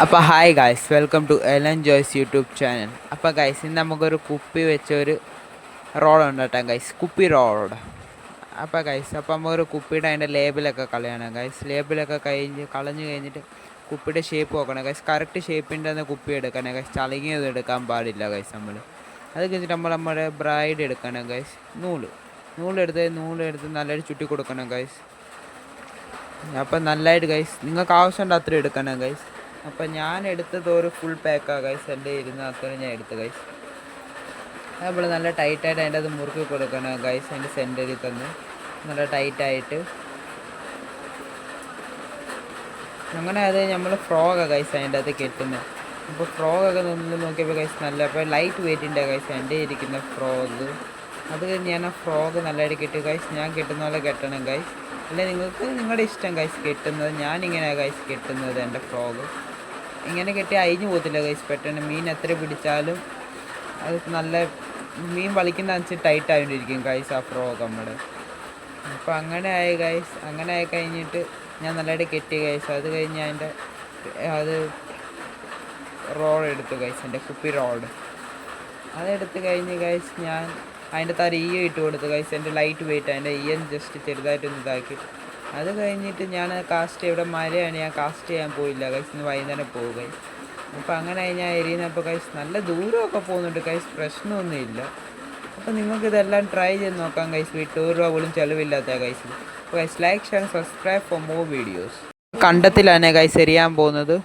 അപ്പോൾ hi guys, welcome to Ellen Joyce YouTube channel. അപ്പോൾ guys, ഇന്ന് നമുക്കൊരു കുപ്പി വെച്ചൊരു റോഡ് ഉണ്ടാക്കാം ഗൈസ്, കുപ്പി റോഡ്. അപ്പോൾ ഗൈസ്, അപ്പോൾ നമുക്കൊരു കുപ്പിയുടെ അതിൻ്റെ ലേബിളൊക്കെ കളയണം ഗൈസ്. ലേബിളൊക്കെ കളഞ്ഞ് കഴിഞ്ഞിട്ട് കുപ്പിയുടെ ഷേപ്പ് നോക്കണം ഗൈസ്. കറക്റ്റ് ഷേപ്പിൻ്റെ തന്നെ കുപ്പി എടുക്കണം ഗൈസ്. ചളുങ്ങിയത് എടുക്കാൻ പാടില്ല ഗൈസ്. അത് കഴിഞ്ഞിട്ട് നമ്മുടെ ബ്രൈഡ് എടുക്കണം ഗൈസ്. നൂലെടുത്ത് നല്ലതായിട്ട് ചുറ്റി കൊടുക്കണം ഗൈസ്. അപ്പം നല്ലതായിട്ട് ഗൈസ്, നിങ്ങൾക്ക് ആവശ്യമുണ്ട് അത്ര എടുക്കണം ഗൈസ്. അപ്പം ഞാൻ എടുത്തത് ഒരു ഫുൾ പാക്കാണ് ഗൈസ്. എൻ്റെ അത്ര ഞാൻ എടുത്തു ഗൈസ്. നമ്മൾ നല്ല ടൈറ്റായിട്ട് അതിൻ്റെ അത് മുറുക്കി കൊടുക്കണം ഗൈസ്. അതിൻ്റെ സെൻറ്ററിൽ തന്നെ നല്ല ടൈറ്റായിട്ട്. അങ്ങനെ അത് നമ്മൾ ഫ്രോഗാണ് ഗൈസ് അതിൻ്റെ അത് കെട്ടുന്നത്. അപ്പോൾ ഫ്രോഗൊക്കെ നിന്ന് നോക്കിയപ്പോൾ ഗൈസ് നല്ല, അപ്പോൾ ലൈറ്റ് വെയിറ്റിൻ്റെ ഗൈസ് എൻ്റെ ഇരിക്കുന്ന ഫ്രോഗ്. അത് കഴിഞ്ഞ് ഞാൻ ആ ഫ്രോഗ് നല്ലതായിട്ട് കെട്ടി ഗൈസ്. ഞാൻ കെട്ടുന്ന പോലെ കെട്ടണം ഗൈസ്. അല്ലെ നിങ്ങൾക്ക് നിങ്ങളുടെ ഇഷ്ടം ഗൈസ് കെട്ടുന്നത്. ഞാനിങ്ങനെയാണ് ഗൈസ് കെട്ടുന്നത്. എൻ്റെ ഫ്രോഗ് ഇങ്ങനെ കെട്ടി അഴിഞ്ഞു പോകത്തില്ല ഗൈസ്. പെട്ടെന്ന് മീൻ എത്ര പിടിച്ചാലും അത് നല്ല മീൻ വലിക്കുന്ന അനുസരിച്ച് ടൈറ്റ് ആയിട്ടിരിക്കും ഗൈസ് ആ ഫ്രോഗ് നമ്മുടെ. അപ്പോൾ അങ്ങനെ ആയി ഗൈസ്. അങ്ങനെ ആയി കഴിഞ്ഞിട്ട് ഞാൻ നല്ലതായിട്ട് കെട്ടി ഗൈസ്. അത് കഴിഞ്ഞ് അത് റോഡ് എടുത്തു ഗൈസ്, എൻ്റെ കുപ്പി റോഡ്. അതെടുത്ത് കഴിഞ്ഞ് ഗൈസ് ഞാൻ അതിൻ്റെ തല ഇട്ട് കൊടുത്തു ഗൈസ്. എൻ്റെ ലൈറ്റ് വെയിറ്റ് അതിൻ്റെ ജസ്റ്റ് ചെറുതായിട്ടൊന്ന് ഇതാക്കി. അത് കഴിഞ്ഞിട്ട് ഞാൻ കാസ്റ്റ് ഇവിടെ മഴയാണ്, ഞാൻ കാസ്റ്റ് ചെയ്യാൻ പോയില്ല ഗൈസ്. ഇന്ന് വൈകുന്നേരം പോകും ഗൈസ്. അപ്പോൾ അങ്ങനെ ഞാൻ എരിയുന്നപ്പോൾ ഗൈസ് നല്ല ദൂരമൊക്കെ പോകുന്നുണ്ട് ഗൈസ്. പ്രശ്നമൊന്നുമില്ല. അപ്പോൾ നിങ്ങൾക്കിതെല്ലാം ട്രൈ ചെയ്ത് നോക്കാം ഗൈസ്. ₹2 പോലും ചിലവില്ലാത്ത ഗൈസ്. അപ്പോൾ guys, like share subscribe for more videos. കണ്ടത്തിലാണ് ഗൈസ് എരിയാൻ പോകുന്നത്.